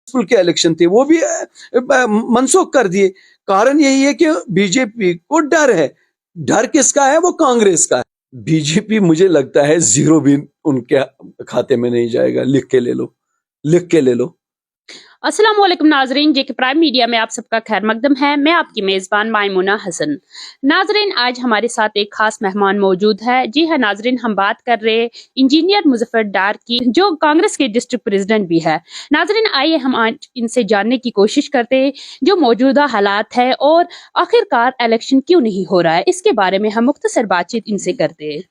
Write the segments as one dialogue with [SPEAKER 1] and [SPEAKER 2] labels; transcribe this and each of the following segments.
[SPEAKER 1] के इलेक्शन थे वो भी मनसूख कर दिए। कारण यही है कि बीजेपी को डर है। डर किसका है? वो कांग्रेस का है। बीजेपी मुझे लगता है जीरो भी उनके खाते में नहीं जाएगा। लिख के ले लो, लिख के ले लो।
[SPEAKER 2] अस्सलाम वालेकुम नाजरीन, जेके प्राइम मीडिया में आप सबका खैर मकदम है। मैं आपकी मेज़बान मायमुना हसन। नाजरीन, आज हमारे साथ एक खास मेहमान मौजूद है। जी हाँ नाजरीन, हम बात कर रहे हैं इंजीनियर मुजफ्फर डार की, जो कांग्रेस के डिस्ट्रिक्ट प्रेसिडेंट भी है। नाजरीन, आइए हम आज इनसे जानने की कोशिश करते हैं जो मौजूदा हालात है और आखिरकार इलेक्शन क्यों नहीं हो रहा है, इसके बारे में हम मुख्तसर बातचीत इनसे करते हैं।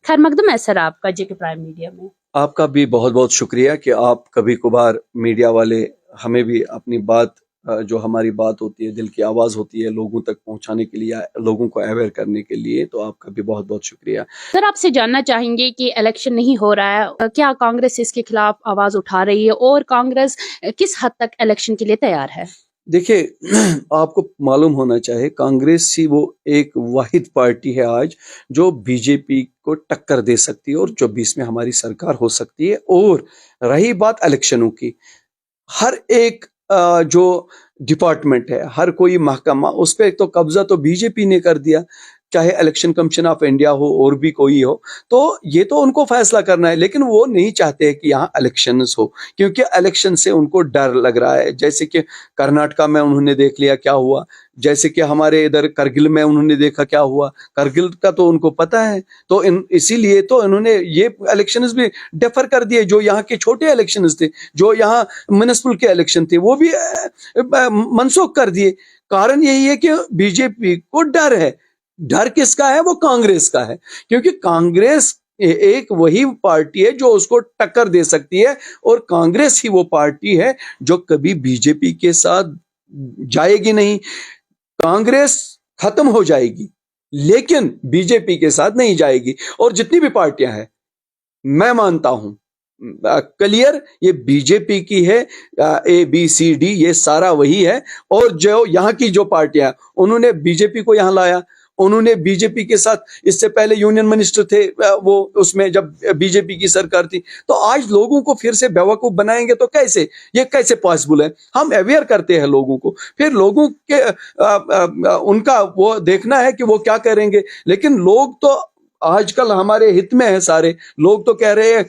[SPEAKER 2] खैर मकदम है सर आपका जेके प्राइम मीडिया में।
[SPEAKER 1] आपका भी बहुत बहुत शुक्रिया कि आप कभी कभार मीडिया वाले हमें भी अपनी बात, जो हमारी बात होती है, दिल की आवाज़ होती है, लोगों तक पहुंचाने के लिए, लोगों को अवेयर करने के लिए, तो आपका भी बहुत बहुत शुक्रिया।
[SPEAKER 2] सर, आपसे जानना चाहेंगे कि इलेक्शन नहीं हो रहा है, क्या कांग्रेस इसके खिलाफ आवाज उठा रही है और कांग्रेस किस हद तक इलेक्शन के लिए तैयार है?
[SPEAKER 1] देखिए, आपको मालूम होना चाहिए कांग्रेस ही वो एक वाहिद पार्टी है आज जो बीजेपी को टक्कर दे सकती है और 24 में हमारी सरकार हो सकती है। और रही बात इलेक्शनों की, हर एक जो डिपार्टमेंट है, हर कोई महकमा, उस पर तो कब्जा तो बीजेपी ने कर दिया, चाहे इलेक्शन कमीशन ऑफ इंडिया हो और भी कोई हो। तो ये तो उनको फैसला करना है, लेकिन वो नहीं चाहते कि यहाँ इलेक्शंस हो, क्योंकि इलेक्शन से उनको डर लग रहा है। जैसे कि कर्नाटका में उन्होंने देख लिया क्या हुआ, जैसे कि हमारे इधर करगिल में उन्होंने देखा क्या हुआ, करगिल का तो उनको पता है। तो इसीलिए तो इन्होंने ये इलेक्शंस भी डेफर कर दिए। जो यहाँ के छोटे इलेक्शंस थे, जो यहाँ म्युनिसिपल के इलेक्शन थे, वो भी मनसूख कर दिए। कारण यही है कि बीजेपी को डर है। डर किसका है? वो कांग्रेस का है, क्योंकि कांग्रेस एक वही पार्टी है जो उसको टक्कर दे सकती है, और कांग्रेस ही वो पार्टी है जो कभी बीजेपी के साथ जाएगी नहीं। कांग्रेस खत्म हो जाएगी लेकिन बीजेपी के साथ नहीं जाएगी। और जितनी भी पार्टियां हैं, मैं मानता हूं क्लियर, ये बीजेपी की है। ABCD ये सारा वही है। और जो यहाँ की जो पार्टियां, उन्होंने बीजेपी को यहाँ लाया। उन्होंने बीजेपी के साथ, इससे पहले यूनियन मिनिस्टर थे वो, उसमें जब बीजेपी की सरकार थी। तो आज लोगों को फिर से बेवकूफ बनाएंगे तो कैसे? ये कैसे पॉसिबल है? हम अवेयर करते हैं लोगों को, फिर लोगों के उनका वो देखना है कि वो क्या करेंगे। लेकिन लोग तो आजकल हमारे हित में है। सारे लोग तो कह रहे हैं,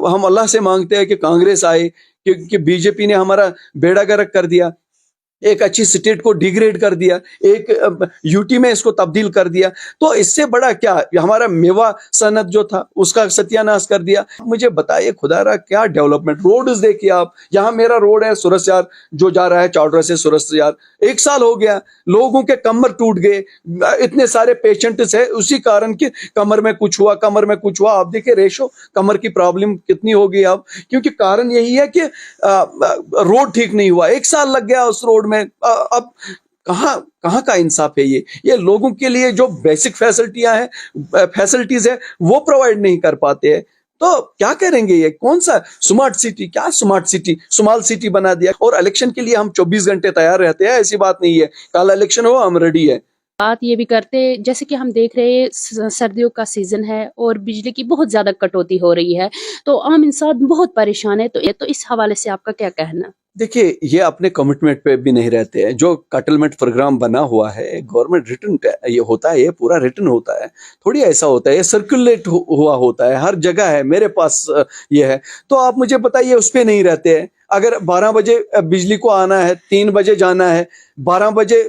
[SPEAKER 1] हम अल्लाह से मांगते हैं कि कांग्रेस आए, क्योंकि बीजेपी ने हमारा बेड़ा गर्क कर दिया, एक अच्छी स्टेट को डिग्रेड कर दिया, एक यूटी में इसको तब्दील कर दिया। तो इससे बड़ा क्या? हमारा मेवा सनत जो था उसका सत्यानाश कर दिया। मुझे बताइए खुदारा, क्या डेवलपमेंट? रोड्स देखिए आप, यहाँ मेरा रोड है सुरसयार जो जा रहा है चावड़ा से सुरसयार, 1 साल हो गया, लोगों के कमर टूट गए। इतने सारे पेशेंट्स है उसी कारण कि कमर में कुछ हुआ, कमर में कुछ हुआ। आप देखिए रेशो कमर की प्रॉब्लम कितनी हो गई अब, क्योंकि कारण यही है कि रोड ठीक नहीं हुआ। 1 साल लग गया उस रोड में। अब कहाँ कहाँ का इंसाफ है? ये लोगों के लिए जो बेसिक फैसिलिटीज है वो प्रोवाइड नहीं कर पाते हैं। तो क्या करेंगे? ये कौन सा स्मार्ट सिटी? क्या स्मार्ट सिटी, स्मॉल सिटी बना दिया। और इलेक्शन के लिए हम 24 घंटे तैयार रहते हैं, ऐसी बात नहीं है। कल इलेक्शन हो, हम रेडी है।
[SPEAKER 2] बात ये भी करते, जैसे कि हम देख रहे हैं सर्दियों का सीजन है और बिजली की बहुत ज्यादा कटौती हो रही है, तो आम इंसान बहुत परेशान है। तो इस हवाले से आपका क्या कहना?
[SPEAKER 1] देखिए, ये अपने कमिटमेंट पे भी नहीं रहते हैं। जो कटलमेंट प्रोग्राम बना हुआ है, गवर्नमेंट रिटर्न ये होता है, ये पूरा रिटर्न होता है, थोड़ी ऐसा होता है। ये सर्कुलेट हुआ होता है, हर जगह है, मेरे पास ये है। तो आप मुझे बताइए, उस पे नहीं रहते हैं। अगर 12 बजे बिजली को आना है, 3 बजे जाना है, 12 बजे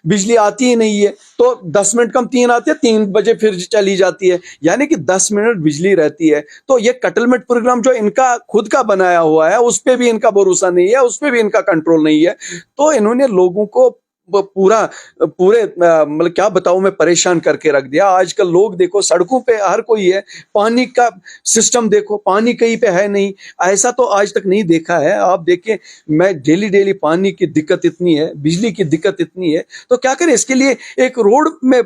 [SPEAKER 1] बिजली आती ही नहीं है, तो 10 मिनट कम 3 आते हैं, 3 बजे फिर चली जाती है, यानी कि 10 मिनट बिजली रहती है। तो ये कटलमेट प्रोग्राम जो इनका खुद का बनाया हुआ है, उस पे भी इनका भरोसा नहीं है, उस पे भी इनका कंट्रोल नहीं है। तो इन्होंने लोगों को पूरे मतलब क्या बताऊं मैं, परेशान करके रख दिया। आजकल लोग देखो सड़कों पे हर कोई है, पानी का सिस्टम देखो, पानी कहीं पे है नहीं, ऐसा तो आज तक नहीं देखा है। आप देखें, मैं डेली पानी की दिक्कत इतनी है, बिजली की दिक्कत इतनी है, तो क्या करें? इसके लिए एक रोड में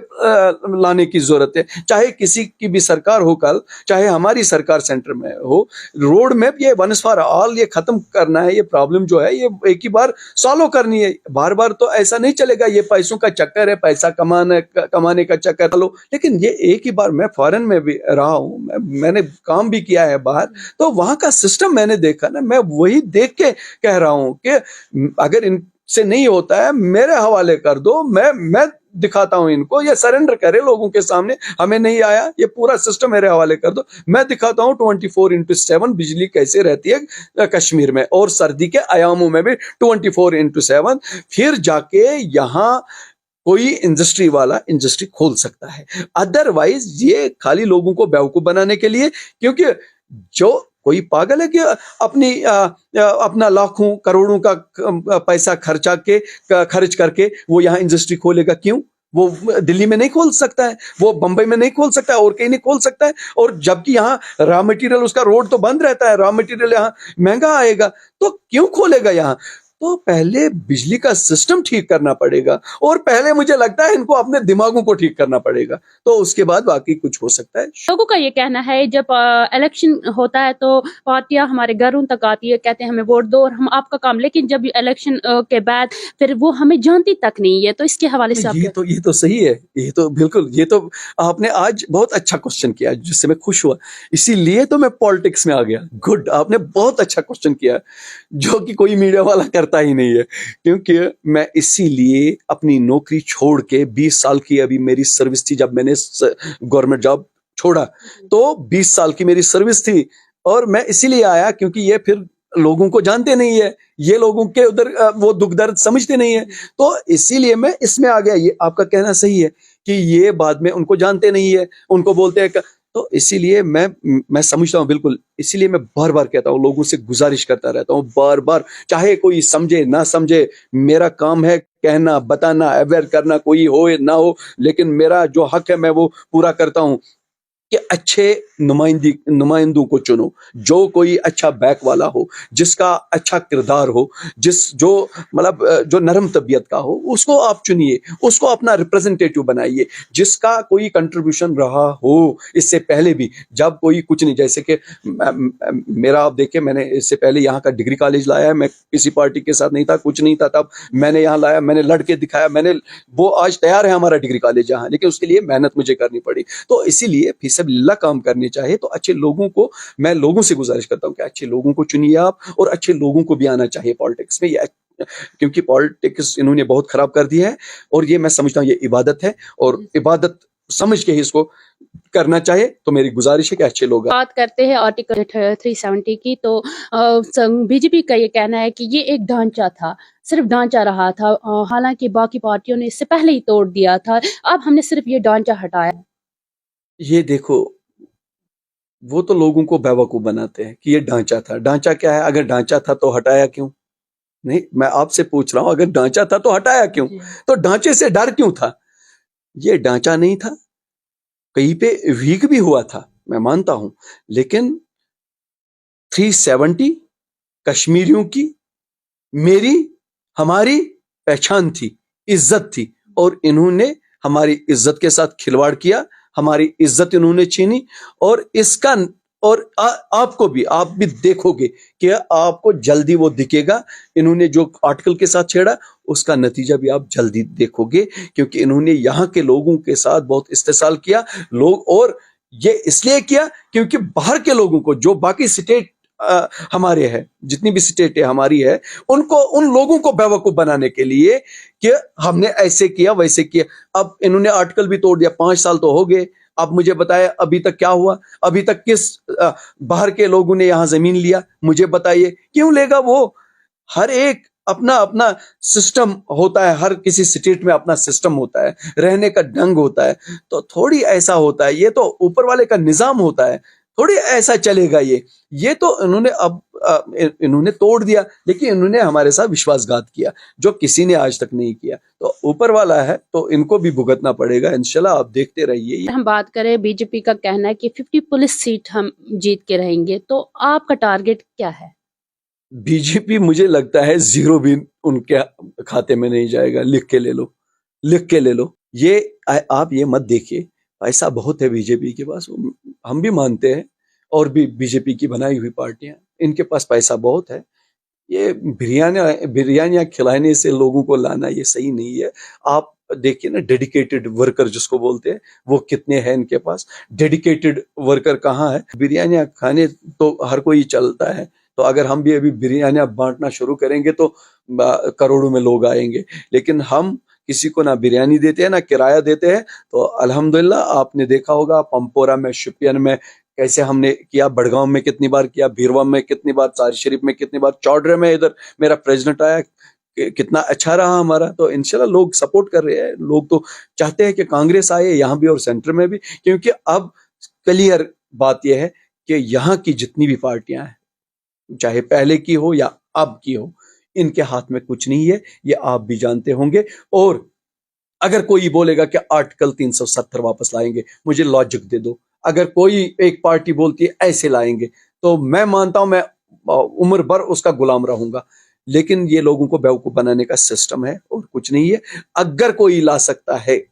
[SPEAKER 1] लाने की जरूरत है। चाहे किसी की भी सरकार हो कल, चाहे हमारी सरकार सेंटर में हो, रोड में ये वंस फॉर ऑल ये खत्म करना है। ये प्रॉब्लम जो है ये एक ही बार सॉल्व करनी है, बार बार तो ऐसा नहीं नहीं चलेगा, ये पैसों का चक्कर है, पैसा कमाने का चक्कर लो। लेकिन ये एक ही बार, मैं फॉरेन में भी रहा हूँ, मैंने काम भी किया है बाहर, तो वहां का सिस्टम मैंने देखा ना, मैं वही देख के कह रहा हूँ कि अगर इनसे नहीं होता है मेरे हवाले कर दो, मैं दिखाता हूं इनको, ये सरेंडर करे लोगों के सामने, हमें नहीं आया, ये पूरा सिस्टम मेरे हवाले कर दो, मैं दिखाता हूं 24/7 बिजली कैसे रहती है कश्मीर में, और सर्दी के आयामों में भी 24/7। फिर जाके यहाँ कोई इंडस्ट्री वाला इंडस्ट्री खोल सकता है। अदरवाइज ये खाली लोगों को बेवकूफ बनाने के लिए, क्योंकि जो कोई पागल है कि अपना लाखों करोड़ों का पैसा खर्च करके वो यहाँ इंडस्ट्री खोलेगा। क्यों? वो दिल्ली में नहीं खोल सकता है, वो बंबई में नहीं खोल सकता है, और कहीं नहीं खोल सकता है, और जबकि यहाँ रॉ मटेरियल, उसका रोड तो बंद रहता है, रॉ मटेरियल यहाँ महंगा आएगा, तो क्यों खोलेगा यहाँ? तो पहले बिजली का सिस्टम ठीक करना पड़ेगा, और पहले मुझे लगता है इनको अपने दिमागों को ठीक करना पड़ेगा, तो उसके बाद बाकी कुछ हो सकता है।
[SPEAKER 2] लोगों का ये कहना है जब इलेक्शन होता है तो पार्टियां हमारे घरों तक आती है, कहते हैं हमें वोट दो और हम आपका काम, लेकिन जब इलेक्शन के बाद फिर वो हमें जानती तक नहीं है। तो इसके हवाले से
[SPEAKER 1] ये तो सही है, ये तो बिल्कुल, ये तो आपने आज बहुत अच्छा क्वेश्चन किया जिससे मैं खुश हुआ, इसीलिए तो मैं पॉलिटिक्स में आ गया। गुड, आपने बहुत अच्छा क्वेश्चन किया जो कि कोई मीडिया वाला करता ही नहीं है। क्योंकि मैं इसीलिए अपनी नौकरी छोड़ के 20 साल की अभी मेरी सर्विस थी, जब मैंने गवर्नमेंट जॉब छोड़ा तो 20 साल की मेरी सर्विस थी, और मैं इसीलिए आया क्योंकि ये फिर लोगों को जानते नहीं है, ये लोगों के उधर वो दुख दर्द समझते नहीं है, तो इसीलिए मैं इसमें आ गया। ये आपका कहना सही है कि ये बाद में उनको जानते नहीं है, उनको बोलते हैं, तो इसीलिए मैं समझता हूँ बिल्कुल, इसीलिए मैं बार बार कहता हूँ, लोगों से गुजारिश करता रहता हूँ बार बार, चाहे कोई समझे ना समझे, मेरा काम है कहना, बताना, अवेयर करना, कोई हो ना हो, लेकिन मेरा जो हक है मैं वो पूरा करता हूँ कि अच्छे नुमाइंदों को चुनो, जो कोई अच्छा बैक वाला हो, जिसका अच्छा किरदार हो, जो मतलब जो नरम तबीयत का हो, उसको आप चुनिए, उसको अपना रिप्रेजेंटेटिव बनाइए, जिसका कोई कंट्रीब्यूशन रहा हो इससे पहले भी, जब कोई कुछ नहीं, जैसे कि मेरा आप देखिए, मैंने इससे पहले यहाँ का डिग्री कॉलेज लाया है, मैं किसी पार्टी के साथ नहीं था, कुछ नहीं था, तब मैंने यहाँ लाया, मैंने लड़के दिखाया, मैंने वो आज तैयार है हमारा डिग्री कॉलेज यहाँ, लेकिन उसके लिए मेहनत मुझे करनी पड़ी। तो इसीलिए फिसबिल्लाह काम करने चाहिए तो अच्छे लोगों को, मैं लोगों से गुजारिश करता हूँ कि अच्छे लोगों को चुनिए आप, और अच्छे लोगों को भी आना चाहिए पॉलिटिक्स में, ये क्योंकि पॉलिटिक्स इन्होंने बहुत खराब कर दिया है, और ये मैं समझता हूँ ये इबादत है, और इबादत समझ के ही इसको करना चाहिए। तो मेरी गुजारिश है कि अच्छे लोग।
[SPEAKER 2] बात करते हैं आर्टिकल 370 की, तो बीजेपी का ये कहना है कि ये एक ढांचा था, सिर्फ ढांचा रहा था, हालांकि बाकी पार्टियों ने इससे पहले ही तोड़ दिया था, अब हमने सिर्फ ये ढांचा हटाया।
[SPEAKER 1] ये देखो, वो तो लोगों को बेवकूफ बनाते हैं कि ये ढांचा था। ढांचा क्या है? अगर ढांचा था तो हटाया क्यों? नहीं, मैं आपसे पूछ रहा हूं, अगर ढांचा था तो हटाया क्यों? तो ढांचे से डर क्यों था? ये ढांचा नहीं था, कहीं पे वीक भी हुआ था, मैं मानता हूं, लेकिन 370 कश्मीरियों की, मेरी, हमारी पहचान थी, इज्जत थी, और इन्होंने हमारी इज्जत के साथ खिलवाड़ किया, हमारी इज्जत इन्होंने छीनी, और इसका, और आपको भी, आप भी देखोगे कि आपको जल्दी वो दिखेगा, इन्होंने जो आर्टिकल के साथ छेड़ा उसका नतीजा भी आप जल्दी देखोगे, क्योंकि इन्होंने यहाँ के लोगों के साथ बहुत इस्तेसाल किया लोग, और ये इसलिए किया क्योंकि बाहर के लोगों को, जो बाकी स्टेट हमारे हैं, जितनी भी स्टेटें हमारी है, उनको, उन लोगों को बेवकूफ बनाने के लिए कि हमने ऐसे किया वैसे किया। अब इन्होंने आर्टिकल भी तोड़ दिया, 5 साल तो हो गए, अब मुझे बताया अभी तक क्या हुआ? अभी तक किस बाहर के लोगों ने यहां जमीन लिया? मुझे बताइए, क्यों लेगा वो? हर एक अपना अपना सिस्टम होता है, हर किसी स्टेट में अपना सिस्टम होता है, रहने का ढंग होता है, तो थोड़ी ऐसा होता है, ये तो ऊपर वाले का निजाम होता है, थोड़ी ऐसा चलेगा ये तो इन्होंने अब इन्होंने तोड़ दिया, लेकिन इन्होंने हमारे साथ विश्वासघात किया जो किसी ने आज तक नहीं किया, तो ऊपर वाला है तो इनको भी भुगतना पड़ेगा इंशाल्लाह, आप देखते रहिए।
[SPEAKER 2] हम बात करें, बीजेपी का कहना है कि 50 पुलिस सीट हम जीत के रहेंगे, तो आपका टारगेट क्या है?
[SPEAKER 1] बीजेपी, मुझे लगता है 0 भी उनके खाते में नहीं जाएगा, लिख के ले लो, लिख के ले लो। ये आप ये मत देखिए, पैसा बहुत है बीजेपी के पास, हम भी मानते हैं, और भी बीजेपी की बनाई हुई पार्टियां, इनके पास पैसा बहुत है, ये बिरयानियाँ खिलाने से लोगों को लाना ये सही नहीं है। आप देखिए ना, डेडिकेटेड वर्कर जिसको बोलते हैं वो कितने हैं इनके पास, डेडिकेटेड वर्कर कहाँ है। बिरयानियाँ खाने तो हर कोई चलता है, तो अगर हम भी अभी बिरयानियाँ बांटना शुरू करेंगे तो करोड़ों में लोग आएंगे, लेकिन हम किसी को ना बिरयानी देते हैं ना किराया देते हैं। तो अल्हम्दुलिल्लाह आपने देखा होगा पंपोरा में, शुपियन में कैसे हमने किया, बड़गांव में कितनी बार किया, भीरवा में कितनी बार, चार शरीफ में कितनी बार, चौडरे में इधर मेरा प्रेसिडेंट आया, कितना अच्छा रहा हमारा। तो इंशाल्लाह लोग सपोर्ट कर रहे हैं, लोग तो चाहते हैं कि कांग्रेस आए यहाँ भी और सेंटर में भी, क्योंकि अब क्लियर बात यह है कि यहाँ की जितनी भी पार्टियां हैं, चाहे पहले की हो या अब की हो, इनके हाथ में कुछ नहीं है, ये आप भी जानते होंगे। और अगर कोई बोलेगा कि आर्टिकल 370 वापस लाएंगे, मुझे लॉजिक दे दो। अगर कोई एक पार्टी बोलती है ऐसे लाएंगे, तो मैं मानता हूं मैं उम्र भर उसका गुलाम रहूंगा, लेकिन ये लोगों को बेवकूफ बनाने का सिस्टम है और कुछ नहीं है। अगर कोई ला सकता है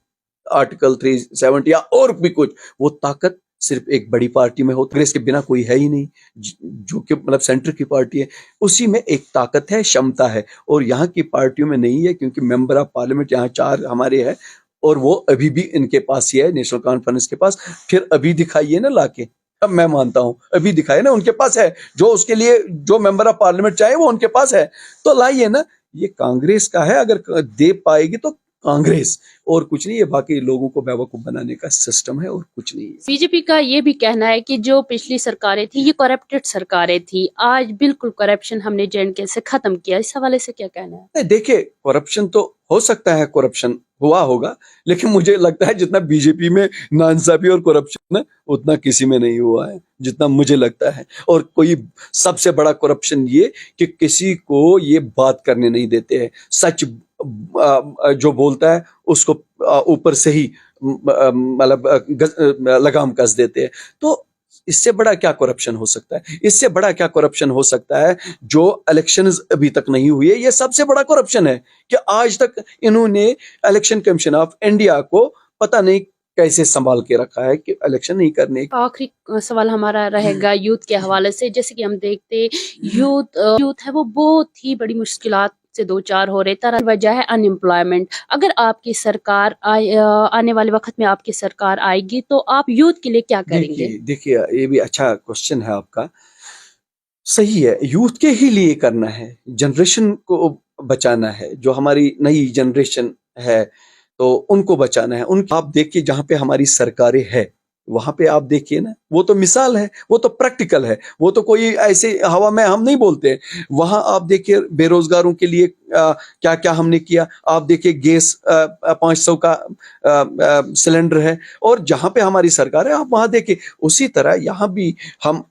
[SPEAKER 1] आर्टिकल 370 या और भी कुछ, वो ताकत सिर्फ एक बड़ी पार्टी में हो, कांग्रेस के बिना कोई है ही नहीं, जो कि मतलब सेंटर की पार्टी है, उसी में एक ताकत है, क्षमता है, और यहाँ की पार्टियों में नहीं है, क्योंकि मेंबर ऑफ पार्लियामेंट यहाँ 4 हमारे हैं और वो अभी भी इनके पास ही है, नेशनल कॉन्फ्रेंस के पास। फिर अभी दिखाइए ना लाके, अब मैं मानता हूं अभी दिखाए ना, उनके पास है जो उसके लिए जो मेंबर ऑफ पार्लियामेंट चाहे वो उनके पास है, तो लाइए ना। ये कांग्रेस का है, अगर दे पाएगी तो कांग्रेस, और कुछ नहीं है। बाकी लोगों को बेवकूफ बनाने का सिस्टम है और कुछ नहीं है।
[SPEAKER 2] बीजेपी का ये भी कहना है कि जो पिछली सरकारें थी ये करप्टेड सरकारें थी, आज बिल्कुल करप्शन हमने J&K से खत्म किया। इस हवाले से क्या कहना है?
[SPEAKER 1] नहीं, देखिए करप्शन तो हो सकता है, करप्शन हुआ होगा, लेकिन मुझे लगता है जितना बीजेपी में नाइंसाफी और करप्शन है उतना किसी में नहीं हुआ है, जितना मुझे लगता है। और कोई सबसे बड़ा करप्शन ये कि किसी को ये बात करने नहीं देते हैं, सच जो बोलता है उसको ऊपर से ही मतलब लगाम कस देते हैं। तो इससे बड़ा क्या करप्शन हो सकता है? इससे बड़ा क्या करप्शन हो सकता है? जो इलेक्शंस अभी तक नहीं हुई है, ये सबसे बड़ा करप्शन है कि आज तक इन्होंने इलेक्शन कमीशन ऑफ इंडिया को पता नहीं कैसे संभाल के रखा है कि इलेक्शन नहीं करने।
[SPEAKER 2] आखिरी सवाल हमारा रहेगा यूथ के हवाले से। जैसे कि हम देखते यूथ है वो बहुत ही बड़ी मुश्किलात से दो चार हो रहे, तरह वजह है अनएम्प्लॉयमेंट। अगर आपकी सरकार आने वाले वक्त में आपकी सरकार आएगी तो आप यूथ के लिए क्या करेंगे?
[SPEAKER 1] देखिए ये भी अच्छा क्वेश्चन है आपका, सही है। यूथ के ही लिए करना है, जनरेशन को बचाना है, जो हमारी नई जनरेशन है तो उनको बचाना है। उन आप देखिए जहां पे हमारी सरकारें हैं वहां पे आप देखिए ना, वो तो मिसाल है, वो तो प्रैक्टिकल है, वो तो कोई ऐसे हवा में हम नहीं बोलते। वहां आप देखिए बेरोजगारों के लिए क्या क्या हमने किया। आप देखिए गैस 500 का सिलेंडर है, और जहां पे हमारी सरकार है आप वहां देखिए। उसी तरह यहाँ भी हम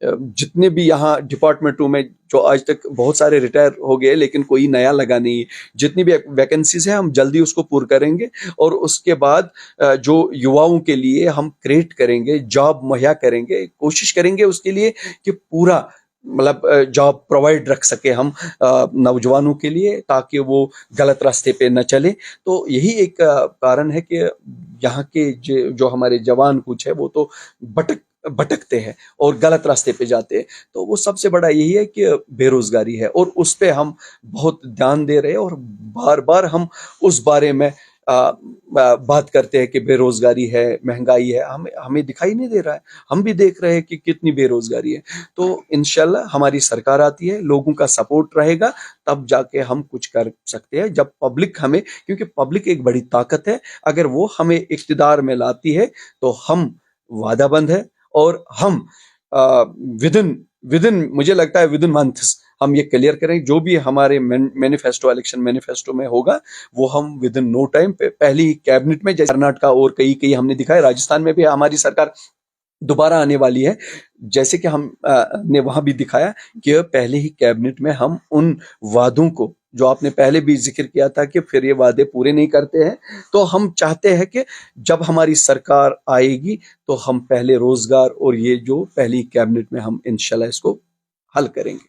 [SPEAKER 1] जितने भी यहाँ डिपार्टमेंटों में जो आज तक बहुत सारे रिटायर हो गए लेकिन कोई नया लगा नहीं है, जितनी भी वैकेंसीज है हम जल्दी उसको पूरा करेंगे, और उसके बाद जो युवाओं के लिए हम क्रिएट करेंगे, जॉब मुहैया करेंगे, कोशिश करेंगे उसके लिए कि पूरा मतलब जॉब प्रोवाइड रख सके हम नौजवानों के लिए, ताकि वो गलत रास्ते पे न चले। तो यही एक कारण है कि यहाँ के जो हमारे जवान कुछ है वो तो भटकते हैं और गलत रास्ते पे जाते हैं। तो वो सबसे बड़ा यही है कि बेरोजगारी है, और उस पे हम बहुत ध्यान दे रहे हैं, और बार बार हम उस बारे में बात करते हैं कि बेरोजगारी है, महंगाई है। हमें दिखाई नहीं दे रहा है, हम भी देख रहे हैं कि कितनी बेरोजगारी है। तो इंशाल्लाह हमारी सरकार आती है, लोगों का सपोर्ट रहेगा, तब जाके हम कुछ कर सकते हैं। जब पब्लिक हमें, क्योंकि पब्लिक एक बड़ी ताकत है, अगर वो हमें इख्तिदार में लाती है तो हम वादाबंद है, और हम विदिन मुझे लगता है विदिन मंथ्स हम ये क्लियर करें। जो भी हमारे मैनिफेस्टो, इलेक्शन मैनिफेस्टो में होगा वो हम विदिन नो टाइम पहली कैबिनेट में, जैसे कर्नाटका और कई हमने दिखाया, राजस्थान में भी हमारी सरकार दोबारा आने वाली है, जैसे कि हम ने वहां भी दिखाया कि पहले ही कैबिनेट में हम उन वादों को, जो आपने पहले भी जिक्र किया था कि फिर ये वादे पूरे नहीं करते हैं, तो हम चाहते हैं कि जब हमारी सरकार आएगी तो हम पहले रोजगार और ये जो पहली कैबिनेट में हम इंशाल्लाह इसको हल करेंगे।